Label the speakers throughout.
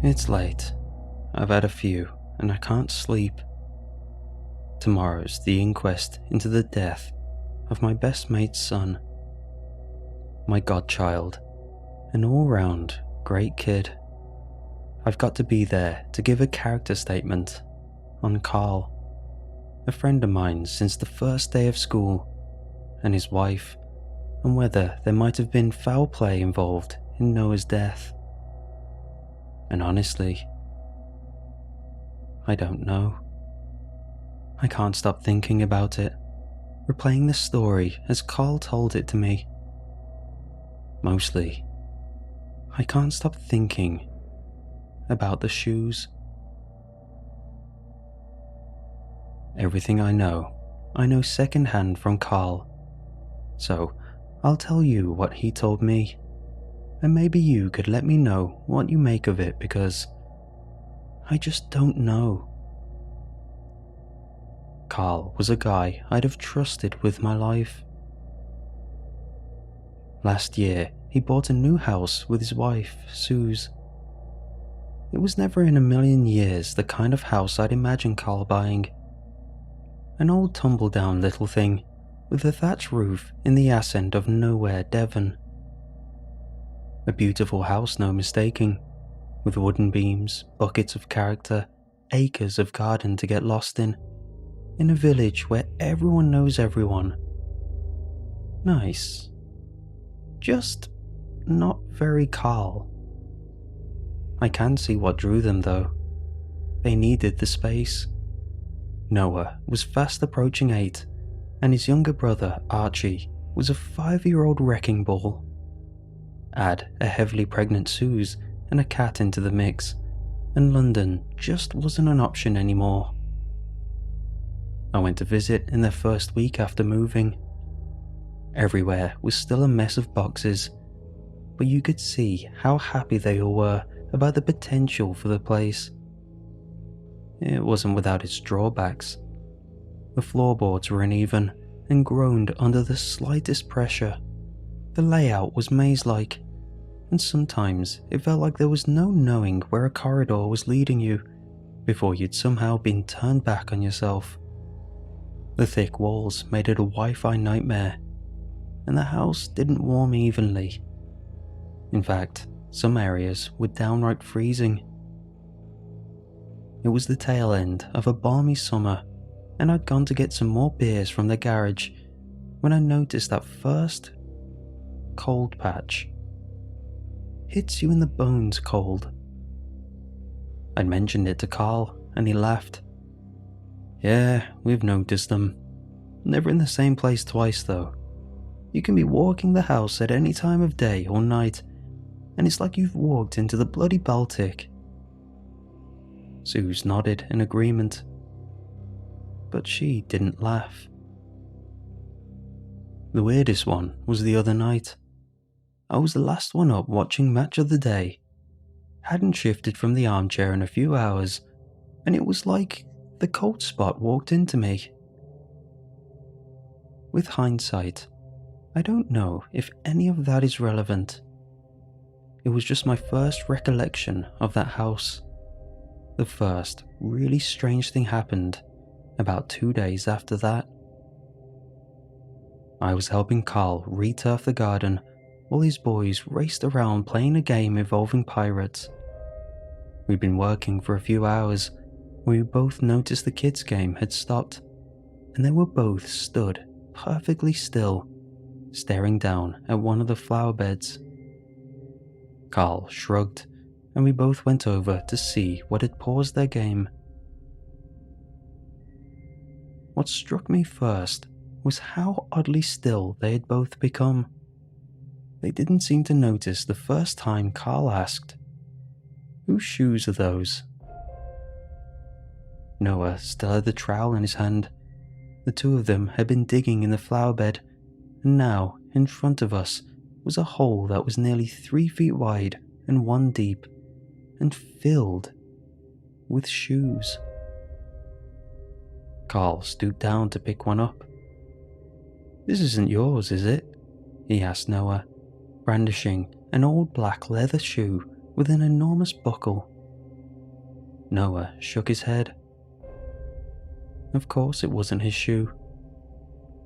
Speaker 1: It's late. I've had a few, and I can't sleep. Tomorrow's the inquest into the death of my best mate's son. My godchild. An all-round great kid. I've got to be there to give a character statement on Carl, a friend of mine since the first day of school, and his wife, and whether there might have been foul play involved in Noah's death. And honestly, I don't know. I can't stop thinking about it, replaying the story as Carl told it to me. Mostly, I can't stop thinking about the shoes. Everything I know secondhand from Carl. So, I'll tell you what he told me, and maybe you could let me know what you make of it, because I just don't know. Carl was a guy I'd have trusted with my life. Last year, he bought a new house with his wife, Suze. It was never in a million years the kind of house I'd imagined Carl buying. An old tumble-down little thing with a thatch roof in the ass end of nowhere, Devon. A beautiful house, no mistaking, with wooden beams, buckets of character, acres of garden to get lost in a village where everyone knows everyone. Nice. Just not very Carl. I can see what drew them though. They needed the space. Noah was fast approaching 8, and his younger brother, Archie, was a 5-year-old wrecking ball. Add a heavily pregnant Suze and a cat into the mix, and London just wasn't an option anymore. I went to visit in their first week after moving. Everywhere was still a mess of boxes, but you could see how happy they all were about the potential for the place. It wasn't without its drawbacks. The floorboards were uneven and groaned under the slightest pressure. The layout was maze-like, and sometimes it felt like there was no knowing where a corridor was leading you before you'd somehow been turned back on yourself. The thick walls made it a Wi-Fi nightmare, and the house didn't warm evenly. In fact, some areas were downright freezing. It was the tail end of a balmy summer, and I'd gone to get some more beers from the garage when I noticed that first cold patch. Hits you in the bones cold. I'd mentioned it to Carl, and he laughed. Yeah, we've noticed them. Never in the same place twice though. You can be walking the house at any time of day or night, and it's like you've walked into the bloody Baltic. Suze nodded in agreement, but she didn't laugh. The weirdest one was the other night. I was the last one up watching Match of the Day. Hadn't shifted from the armchair in a few hours, and it was like the cold spot walked into me. With hindsight, I don't know if any of that is relevant. It was just my first recollection of that house. The first really strange thing happened about 2 days after that. I was helping Carl re-turf the garden while his boys raced around playing a game involving pirates. We'd been working for a few hours when we both noticed the kids' game had stopped, and they were both stood perfectly still, staring down at one of the flower beds. Carl shrugged, and we both went over to see what had paused their game. What struck me first was how oddly still they had both become. They didn't seem to notice the first time Carl asked, "Whose shoes are those?" Noah still had the trowel in his hand. The two of them had been digging in the flower bed, and now, in front of us, was a hole that was nearly 3 feet wide and 1 deep, and filled with shoes. Carl stooped down to pick one up. "This isn't yours, is it?" he asked Noah, brandishing an old black leather shoe with an enormous buckle Noah shook his head. Of course it wasn't his shoe.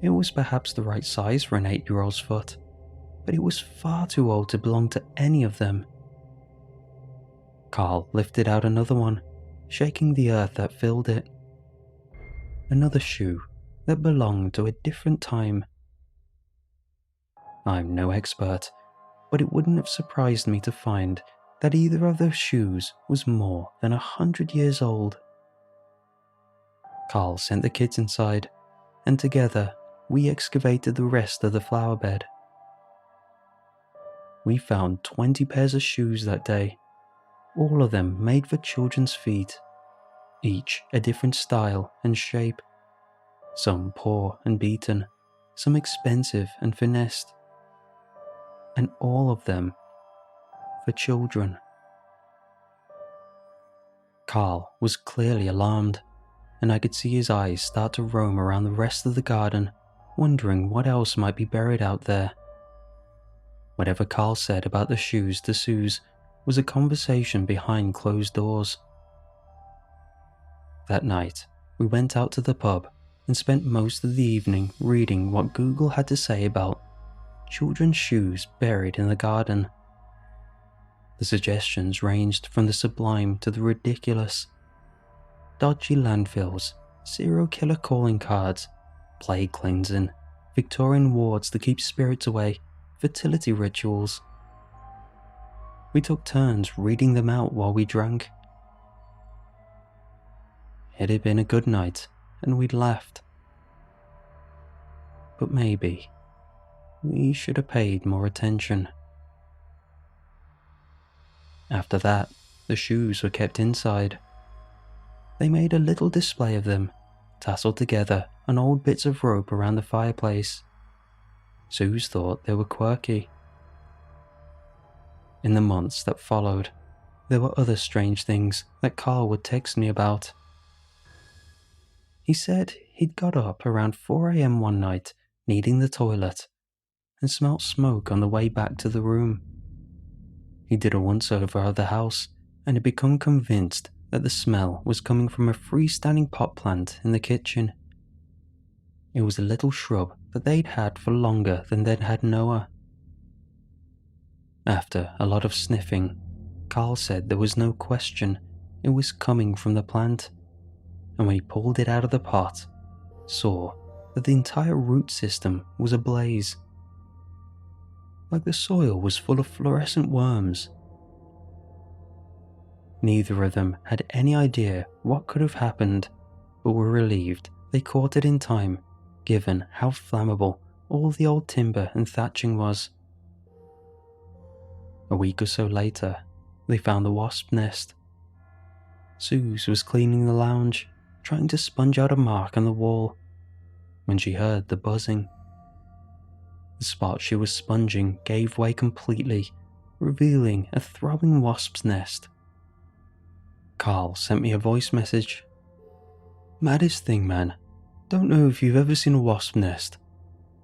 Speaker 1: It was perhaps the right size for an 8-year-old's foot, but it was far too old to belong to any of them. Carl lifted out another one, shaking the earth that filled it. Another shoe that belonged to a different time. I'm no expert, but it wouldn't have surprised me to find that either of those shoes was more than 100 years old. Carl sent the kids inside, and together we excavated the rest of the flower bed. We found 20 pairs of shoes that day, all of them made for children's feet, each a different style and shape, some poor and beaten, some expensive and finessed, and all of them for children. Carl was clearly alarmed, and I could see his eyes start to roam around the rest of the garden, wondering what else might be buried out there. Whatever Carl said about the shoes to Suze was a conversation behind closed doors. That night, we went out to the pub and spent most of the evening reading what Google had to say about children's shoes buried in the garden. The suggestions ranged from the sublime to the ridiculous. Dodgy landfills, serial killer calling cards, plague cleansing, Victorian wards to keep spirits away, fertility rituals. We took turns reading them out while we drank. It had been a good night, and we'd left. But maybe we should have paid more attention. After that, the shoes were kept inside. They made a little display of them, tasseled together on old bits of rope around the fireplace. Suze thought they were quirky. In the months that followed, there were other strange things that Carl would text me about. He said he'd got up around 4 a.m. one night, needing the toilet, and smelt smoke on the way back to the room. He did a once-over of the house and had become convinced that the smell was coming from a freestanding pot plant in the kitchen. It was a little shrub that they'd had for longer than they'd had Noah. After a lot of sniffing, Carl said there was no question it was coming from the plant, and when he pulled it out of the pot, saw that the entire root system was ablaze. Like the soil was full of fluorescent worms. Neither of them had any idea what could have happened, but were relieved they caught it in time, given how flammable all the old timber and thatching was. A week or so later, they found the wasp nest. Suze was cleaning the lounge, trying to sponge out a mark on the wall, when she heard the buzzing. The spot she was sponging gave way completely, revealing a throbbing wasp's nest. Carl sent me a voice message. Maddest thing, man. Don't know if you've ever seen a wasp nest.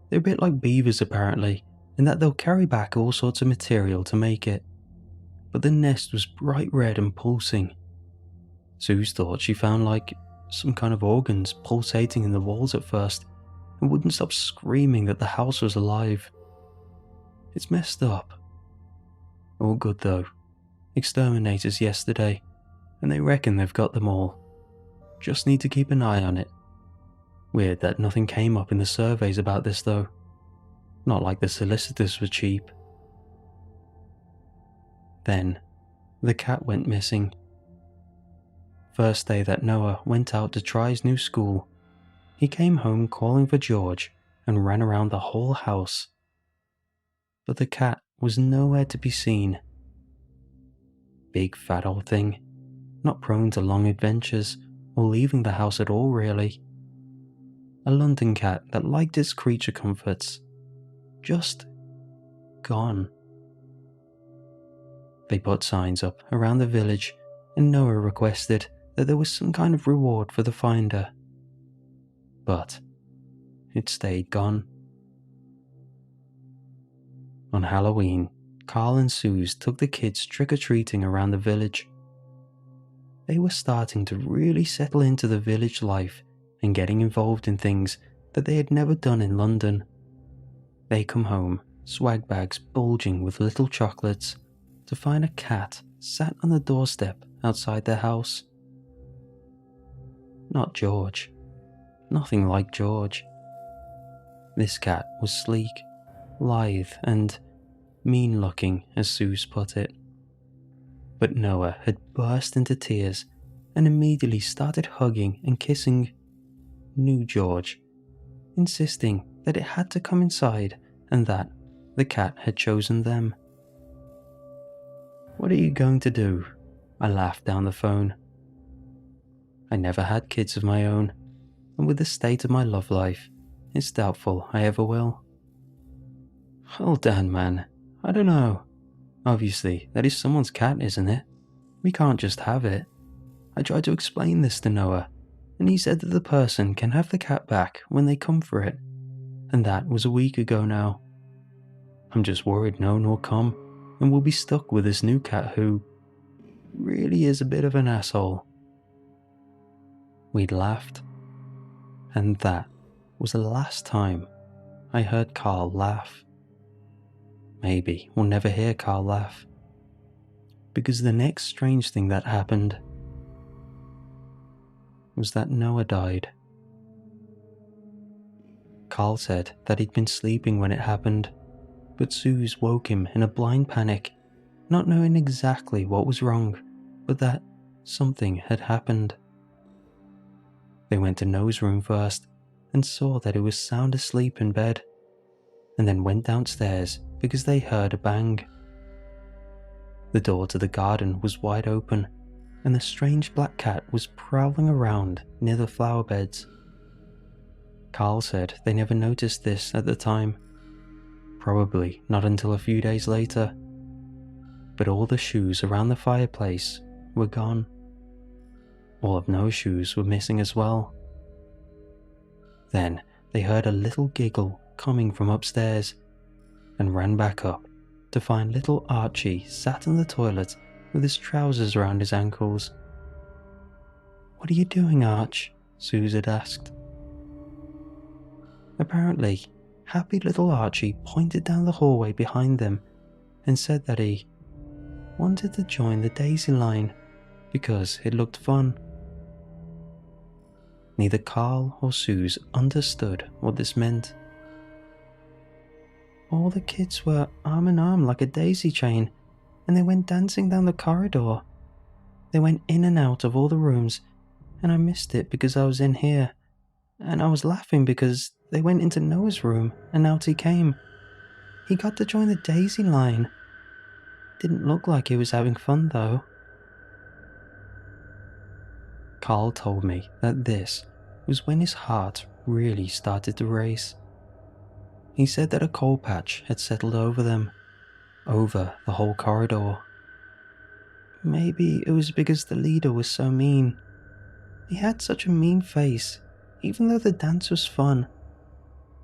Speaker 1: They're a bit like beavers apparently, in that they'll carry back all sorts of material to make it. But the nest was bright red and pulsing. Suze thought she found like some kind of organs pulsating in the walls at first, and wouldn't stop screaming that the house was alive. It's messed up. All good though. Exterminators yesterday, and they reckon they've got them all. Just need to keep an eye on it. Weird that nothing came up in the surveys about this though. Not like the solicitors were cheap. Then, the cat went missing. First day that Noah went out to try his new school, he came home calling for George and ran around the whole house. But the cat was nowhere to be seen. Big fat old thing, not prone to long adventures or leaving the house at all really. A London cat that liked its creature comforts. Just gone. They put signs up around the village, and Noah requested that there was some kind of reward for the finder. But it stayed gone. On Halloween, Carl and Suze took the kids trick-or-treating around the village. they were starting to really settle into the village life and getting involved in things that they had never done in London. They come home, swag bags bulging with little chocolates, to find a cat sat on the doorstep outside their house. Not George. Nothing like George. This cat was sleek, lithe, and mean-looking, as Suze put it. But Noah had burst into tears and immediately started hugging and kissing new George, insisting that it had to come inside and that the cat had chosen them. "What are you going to do?" I laughed down the phone. I never had kids of my own, and with the state of my love life, it's doubtful I ever will. "Well, Dan, man, I don't know. Obviously, that is someone's cat, isn't it? We can't just have it. I tried to explain this to Noah, and he said that the person can have the cat back when they come for it, and that was a week ago now. I'm just worried no one will come, and we'll be stuck with this new cat who really is a bit of an asshole." We'd laughed, and that was the last time I heard Carl laugh. Maybe we'll never hear Carl laugh, because the next strange thing that happened was that Noah died. Carl said that he'd been sleeping when it happened, but Suze woke him in a blind panic, not knowing exactly what was wrong, but that something had happened. They went to Noah's room first and saw that he was sound asleep in bed, and then went downstairs because they heard a bang. The door to the garden was wide open, and the strange black cat was prowling around near the flower beds. Carl said they never noticed this at the time, probably not until a few days later, but all the shoes around the fireplace were gone. All of Noah's shoes were missing as well. Then they heard a little giggle coming from upstairs, and ran back up to find little Archie sat in the toilet with his trousers around his ankles. "What are you doing, Arch?" Suze had asked. Apparently, happy little Archie pointed down the hallway behind them and said that he wanted to join the daisy line because it looked fun. Neither Carl or Suze understood what this meant. All the kids were arm in arm like a daisy chain, and they went dancing down the corridor. They went in and out of all the rooms, and I missed it because I was in here, and I was laughing because they went into Noah's room and out he came. He got to join the daisy line. Didn't look like he was having fun though. Carl told me that this was when his heart really started to race. He said that a coal patch had settled over them, over the whole corridor. Maybe it was because the leader was so mean. He had such a mean face, even though the dance was fun.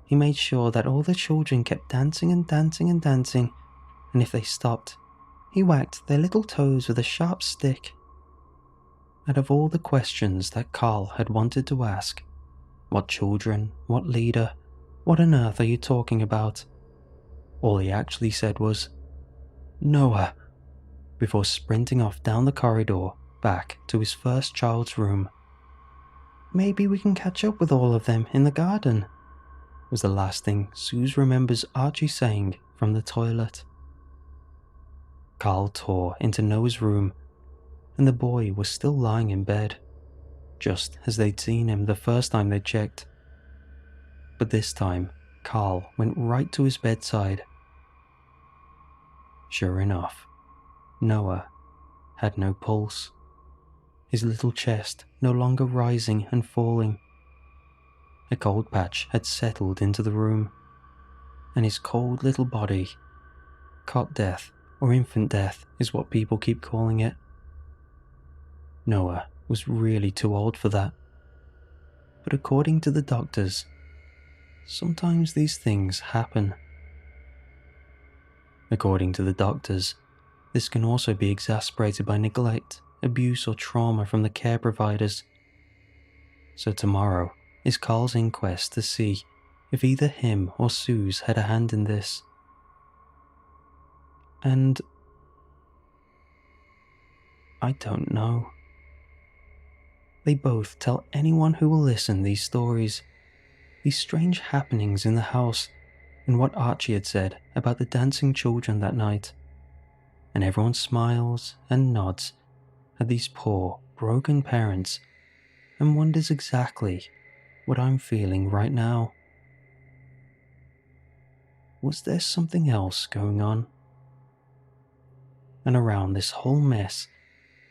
Speaker 1: He made sure that all the children kept dancing and dancing and dancing, and if they stopped, he whacked their little toes with a sharp stick. Out of all the questions that Carl had wanted to ask, what children, what leader, what on earth are you talking about? All he actually said was, "Noah," before sprinting off down the corridor back to his first child's room. "Maybe we can catch up with all of them in the garden," was the last thing Suze remembers Archie saying from the toilet. Carl tore into Noah's room, and the boy was still lying in bed, just as they'd seen him the first time they checked. But this time, Carl went right to his bedside. Sure enough, Noah had no pulse, his little chest no longer rising and falling. A cold patch had settled into the room, and his cold little body, cot death or infant death is what people keep calling it. Noah was really too old for that. But according to the doctors, sometimes these things happen. According to the doctors, this can also be exacerbated by neglect abuse or trauma from the care providers. So tomorrow is Carl's inquest to see if either him or Suze had a hand in this. And I don't know. They both tell anyone who will listen these stories, these strange happenings in the house, and what Archie had said about the dancing children that night. And everyone smiles and nods at these poor, broken parents and wonders exactly what I'm feeling right now. Was there something else going on? And around this whole mess,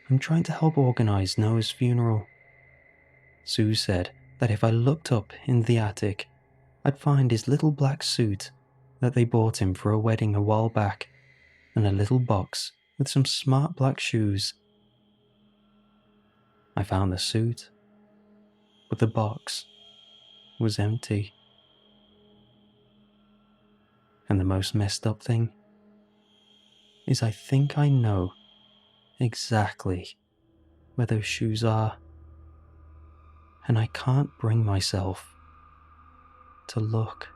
Speaker 1: I'm trying to help organize Noah's funeral. Sue said that if I looked up in the attic, I'd find his little black suit that they bought him for a wedding a while back, and a little box with some smart black shoes. I found the suit, but the box was empty. And the most messed up thing is I think I know exactly where those shoes are, and I can't bring myself to look.